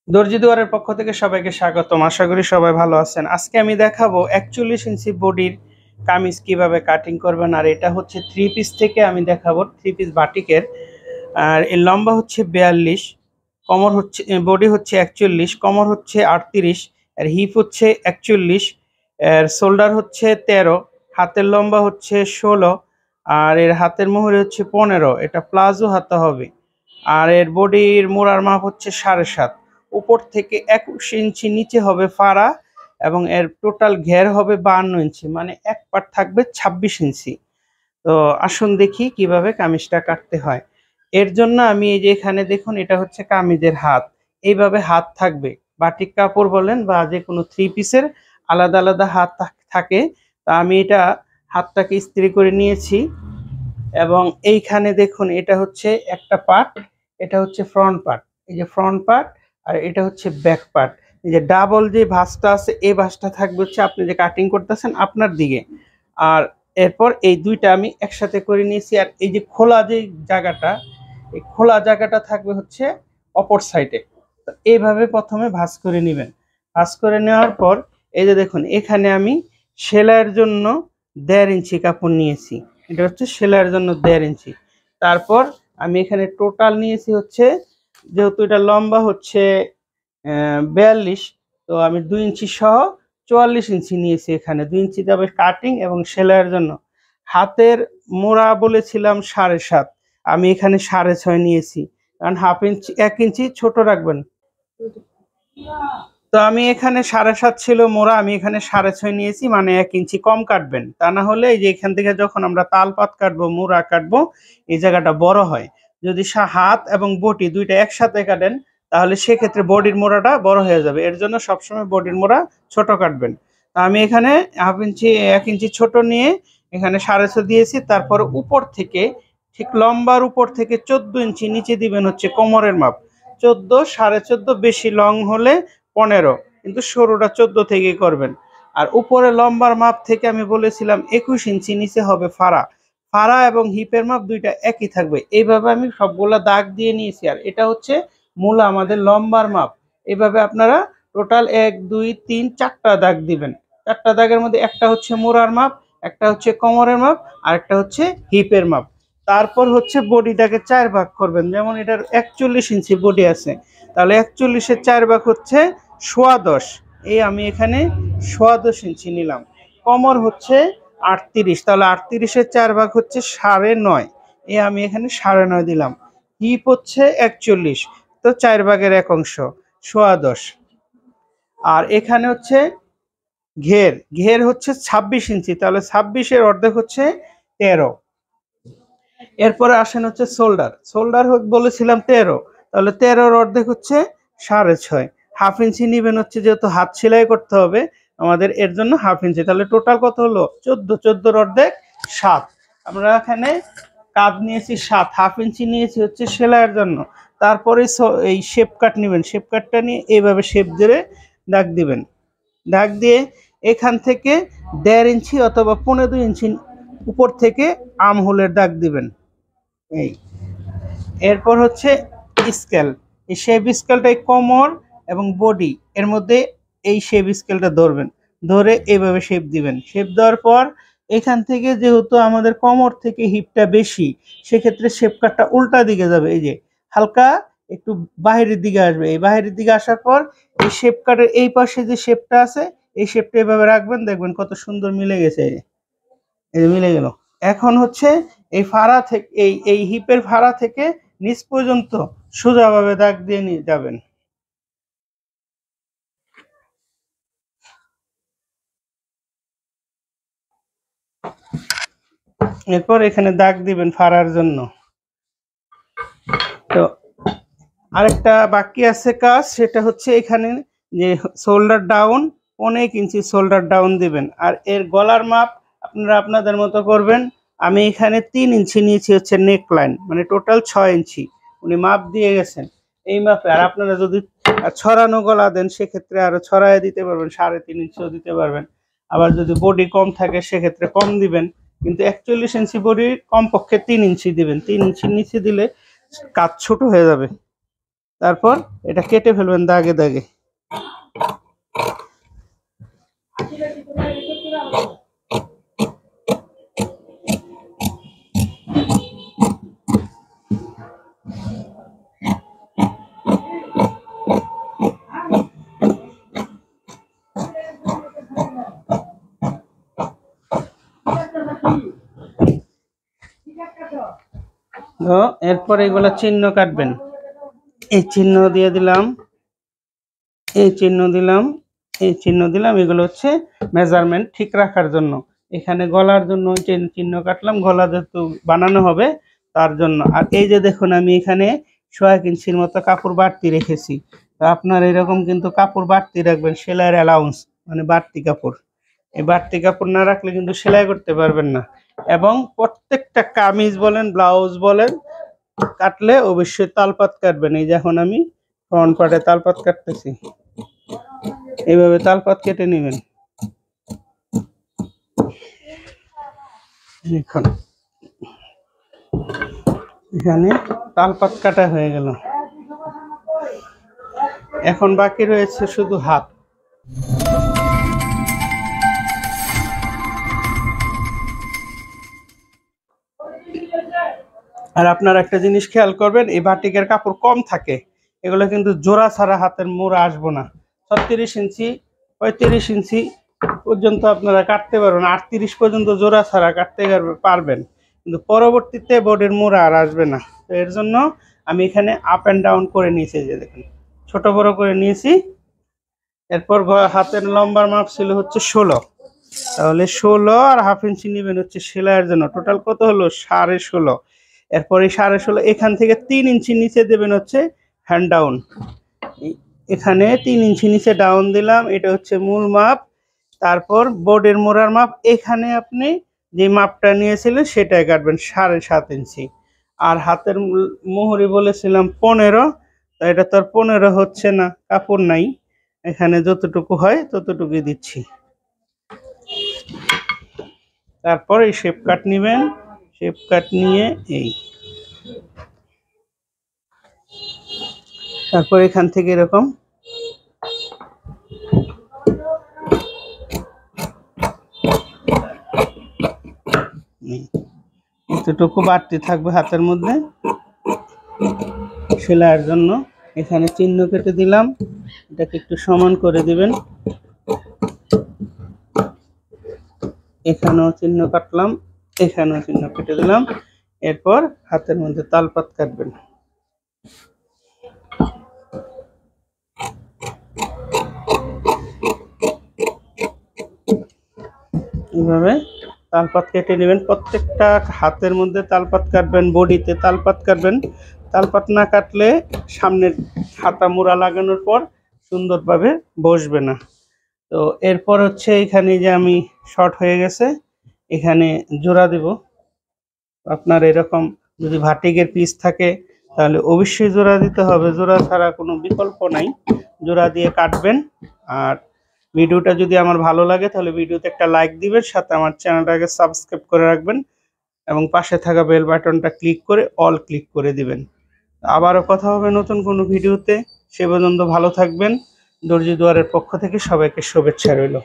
দর্জি দুয়ারের পক্ষ থেকে সবাইকে স্বাগতম। আশা করি সবাই ভালো আছেন। আজকে আমি দেখাবো 41 ইঞ্চি বডির কামিজ কিভাবে কাটিং করবেন। আর এটা হচ্ছে 3 পিস থেকে আমি দেখাবো, 3 পিস বাটিকের। আর এর লম্বা হচ্ছে 42, কোমর হচ্ছে বডি হচ্ছে 41, কোমর হচ্ছে 38, আর হিপ হচ্ছে 41, এর শোল্ডার হচ্ছে 13, হাতের লম্বা হচ্ছে 16, আর এর হাতের মুহুরি হচ্ছে 15। এটা প্লাজো হাতা হবে। আর এর বডির মোড়ার মাপ হচ্ছে 7.5। উপর থেকে 21 ইঞ্চি নিচে হবে ফাড়া, এবং এর টোটাল ঘের হবে 52 ইঞ্চি, মানে এক পাট থাকবে 26 ইঞ্চি। তো আসুন দেখি কিভাবে কামিজটা কাটতে হয়। এর জন্য আমি এই যে এখানে দেখুন, এটা হচ্ছে কামিজের হাত। এইভাবে হাত থাকবে। বাটিক কাপড় বলেন বা যে কোনো 3 পিসের আলাদা আলাদা হাত থাকে। তা আমি এটা হাতটাকে ইস্ত্রি করে নিয়েছি। এবং এইখানে দেখুন, এটা হচ্ছে একটা পার্ট, এটা হচ্ছে ফ্রন্ট পার্ট। এই যে ফ্রন্ট পার্ট, আর এটা হচ্ছে ব্যাক পার্ট। এই যে ডাবল যে ভাঁজটা আছে, এই ভাঁজটা থাকবে হচ্ছে আপনি যে কাটিং করতেছেন আপনার দিকে। আর এরপর এই দুইটা আমি একসাথে করে নিয়েছি। আর এই যে খোলা যে জায়গাটা, এই খোলা জায়গাটা থাকবে হচ্ছে অপর সাইডে। তো এইভাবে প্রথমে ভাঁজ করে নেবেন। ভাঁজ করে নেওয়ার পর এই যে দেখুন, এখানে আমি সেলাইয়ের জন্য 1.5 ইঞ্চি কাপড় নিয়েছি। এটা হচ্ছে সেলাইয়ের জন্য 1.5 ইঞ্চি। তারপর আমি এখানে টোটাল নিয়েছি হচ্ছে, যেহেতু এটা লম্বা হচ্ছে 42, তো আমি 2 ইঞ্চি সহ 44 ইঞ্চি নিয়েছি। এখানে 2 ইঞ্চি যাবে কাটিং এবং সেলাইয়ের জন্য। হাতের মোড়া বলেছিলাম 7.5, আমি এখানে 6.5 নিয়েছি, কারণ হাফ ইঞ্চি 1 ইঞ্চি ছোট রাখবেন। তো আমি এখানে 7.5 ছিল মোড়া, আমি এখানে 6.5 নিয়েছি, মানে 1 ইঞ্চি কম কাটবেন। তা না হলে এই যে এখান থেকে যখন আমরা তালপাত কাটবো, মোড়া কাটবো, এই জায়গাটা বড় হয়। যদি হাত এবং বডি দুইটা একসাথে কাটেন, তাহলে সেক্ষেত্রে বডির মোড়াটা বড় হয়ে যাবে। এর জন্য সবসময় বডির মোড়া ছোট কাটবেন। তা আমি এখানে হাফ ইঞ্চি 1 ইঞ্চি ছোট নিয়ে এখানে 6.5 দিয়েছি। তারপর উপর থেকে, ঠিক লম্বার উপর থেকে 14 ইঞ্চি নিচে দিবেন হচ্ছে কোমরের মাপ। 14, 14.5, বেশি লং হলে 15, কিন্তু সরুটা 14 থেকে করবেন। আর উপরে লম্বার মাপ থেকে আমি বলেছিলাম 21 ইঞ্চি নিচে হবে ফাড়া। ফাড়া এবং হিপের মাপ দুইটা একই থাকবে। এইভাবে আমি সবগুলা দাগ দিয়ে নিয়েছি। আর এটা হচ্ছে মূল আমাদের লম্বার মাপ। এইভাবে আপনারা টোটাল 1, 2, 3, 4টা দাগ দিবেন। 4টা দাগের মধ্যে একটা হচ্ছে মোড়ার মাপ, একটা হচ্ছে কোমরের মাপ, আর একটা হচ্ছে হিপের মাপ। তারপর হচ্ছে বডিটাকে 4 ভাগ করবেন। যেমন এটার 41 ইঞ্চি বডি আছে, তাহলে 41-এর 4 ভাগ হচ্ছে 10.25। এই আমি এখানে 10.25 ইঞ্চি নিলাম। কোমর হচ্ছে 38, তাহলে 38-এর 4 ভাগ হচ্ছে 9.5। এই আমি এখানে 9.5 দিলাম। হিপ হচ্ছে 41, তো 4 ভাগের 1 অংশ 10.25। আর এখানে হচ্ছে ঘের, ঘের হচ্ছে 26 ইঞ্চি, তাহলে 26-এর অর্ধেক হচ্ছে 13। এরপরে আসেন হচ্ছে শোল্ডার। শোল্ডার বলেছিলাম 13, তাহলে 13-র অর্ধেক হচ্ছে 6.5। হাফ ইঞ্চি নিবেন হচ্ছে, যেহেতু হাত সেলাই করতে হবে আমাদের, এর জন্য হাফ ইঞ্চি। তাহলে টোটাল কত হলো? 14। 14-র অর্ধেক 7। আমরা এখানে কাঁধ নিয়েছি 7, হাফ ইঞ্চি নিয়েছি হচ্ছে সেলাইয়ের জন্য। তারপরে এই শেপ কাট নেবেন। শেপ কাটটা নিয়ে এইভাবে শেপ দিয়ে দাগ দিবেন। দাগ দিয়ে এখান থেকে 1.5 ইঞ্চি অথবা 2.5 ইঞ্চি উপর থেকে আর্ম হোলের দাগ দিবেন। এই এরপর হচ্ছে স্কেল। এই শেপ স্কেলটা কোমর এবং বডি এর মধ্যে এই শেপ স্কেলটা ধরবেন, ধরে এইভাবে শেপ দিবেন। শেপ দেওয়ার পর এখান থেকে, যেহেতু আমাদের কোমর থেকে হিপটা বেশি, সেক্ষেত্রে শেপ কাটটা উল্টা দিকে যাবে। এই যে হালকা একটু বাইরের দিকে আসবে। এই বাইরের দিকে আসার পর এই শেপ কাটের এই পাশে যে শেপটা আছে, এই শেপটা এভাবে রাখবেন, দেখবেন কত সুন্দর মিলে গেছে। এই যে মিলে গেল। এখন হচ্ছে এই ফাড়া থেকে, এই হিপের ফাড়া থেকে নিচ পর্যন্ত সোজাভাবে দাগ দিয়ে নিয়ে যাবেন। এরপর এখানে দাগ দিবেন ফাড়ার জন্য। তো আরেকটা বাকি আছে কাজ, সেটা হচ্ছে এখানে যে শোল্ডার ডাউন, 1.5 ইঞ্চি শোল্ডার ডাউন দিবেন। আর এর গলার মাপ আপনারা আপনাদের মতো করবেন। আমি এখানে 3 ইঞ্চি নিয়েছি হচ্ছে নেক লাইন, মানে টোটাল 6 ইঞ্চি উনি মাপ দিয়ে গেছেন এই মাপে। আর আপনারা যদি ছড়ানো গলা দেন, সেক্ষেত্রে আরো ছড়ায় দিতে পারবেন, 3.5 ইঞ্চিও দিতে পারবেন। আবার যদি বডি কম থাকে সেক্ষেত্রে কম দিবেন। কিন্তু 41 ইঞ্চি বডি কমপক্ষে 3 ইঞ্চি দিবেন। 3 ইঞ্চির নিচে দিলে কাজ ছোট হয়ে যাবে। তারপর এটা কেটে ফেলবেন দাগে দাগে। তো এরপর এগুলা চিহ্ন কাটবেন। এই চিহ্ন দিয়ে দিলাম, এই চিহ্ন দিলাম, এই চিহ্ন দিলাম। এগুলো হচ্ছে মেজারমেন্ট ঠিক রাখার জন্য। এখানে গলার জন্য চিহ্ন কাটলাম, গলা যেহেতু বানানো হবে তার জন্য। আর এই যে দেখুন আমি এখানে 1 ইঞ্চির মতো কাপড় বাড়তি রেখেছি। তো আপনার এরকম কিন্তু কাপড় বাড়তি রাখবেন, সেলাইয়ের অ্যালাউন্স মানে বাড়তি কাপড়। এই বাড়তি কাপড় না রাখলে কিন্তু সেলাই করতে পারবেন না। এবং প্রত্যেকটা কামিজ বলেন ব্লাউজ বলেন কাটলে অবশ্যই তালপাত কাটবেন। এই যখন আমি ফ্রন্ট পার্টে তালপাত কাটতেছি, এইভাবে তালপাত কেটে নেবেন। এখন এখানে তালপাত কাটা হয়ে গেল। এখন বাকি রয়েছে শুধু হাত। আর আপনারা একটা জিনিস খেয়াল করবেন, এই বাটিকের কাপড় কম থাকে, এগুলো কিন্তু জোড়া ছাড়া হাতের মোড়া আসবো না। 36 ইঞ্চি 35 ইঞ্চি পর্যন্ত আপনারা কাটতে পারবেন, 38 পর্যন্ত জোড়া ছাড়া কাটতে পারবেন, কিন্তু পরবর্তীতে বোর্ডের মোড়া আর আসবে না। তো এর জন্য আমি এখানে আপ অ্যান্ড ডাউন করে নিয়েছি, যে দেখুন ছোট বড় করে নিয়েছি। এরপর হাতের লম্বার মাপ ছিল হচ্ছে 16, তাহলে 16 আর হাফ ইঞ্চি নেবেন হচ্ছে সেলাইয়ের জন্য। টোটাল কত হলো 16.5। এরপর এই 16.5 এখান থেকে 3 ইঞ্চি নিচে দেবেন হচ্ছে হ্যান্ড ডাউন। এখানে 3 ইঞ্চি নিচে ডাউন দিলাম, এটা হচ্ছে মূল মাপ। তারপর বোর্ডের মোড়ার মাপ এখানে আপনি যে মাপটা নিয়েছিলেন সেটাই কাটবেন 7.5 ইঞ্চি। আর হাতের মোহরি বলেছিলাম 15, তো এটা তো আর 15 হচ্ছে না, কাপড় নাই। এখানে যতটুকু হয় ততটুকুই দিচ্ছি। তারপর এই শেপ কাট নেবেন, শেপ কাট নিয়ে এই তারপর এখান থেকে এরকম এতটুকু বাড়তি থাকবে হাতের মধ্যে সেলাইয়ের জন্য। এখানে চিহ্ন কেটে দিলাম, এটাকে একটু সমান করে দিবেন। এখানেও চিহ্ন কাটলাম, এখানেও চিহ্ন কেটে দিলাম। এরপর হাতের মধ্যে তালপাত কাটবেন। এইভাবে তালপাত কেটে নেবেন। প্রত্যেকটা হাতের মধ্যে তালপাত কাটবেন, বডিতে তালপাত কাটবেন। তালপাত না কাটলে সামনের হাতা মোড়া লাগানোর পর সুন্দরভাবে বসবে না। তো এরপর হচ্ছে এখানে যে আমি শর্ট হয়ে গেছে, এখানে জোড়া দেব। আপনার এরকম যদি ভাটিকের পিস থাকে তাহলে অবশ্যই জোড়া দিতে হবে, জোড়া ছাড়া কোনো বিকল্প নাই। জোড়া দিয়ে কাটবেন। আর ভিডিওটা যদি আমার ভালো লাগে তাহলে ভিডিওতে একটা লাইক দিবেন, সাথে আমার চ্যানেলটাকে সাবস্ক্রাইব করে রাখবেন এবং পাশে থাকা বেল বাটনটা ক্লিক করে অল ক্লিক করে দিবেন। আবারও কথা হবে নতুন কোনো ভিডিওতে। সে পর্যন্ত ভালো থাকবেন। দর্জি দুয়ারের পক্ষ থেকে সবাইকে শুভেচ্ছা রইল।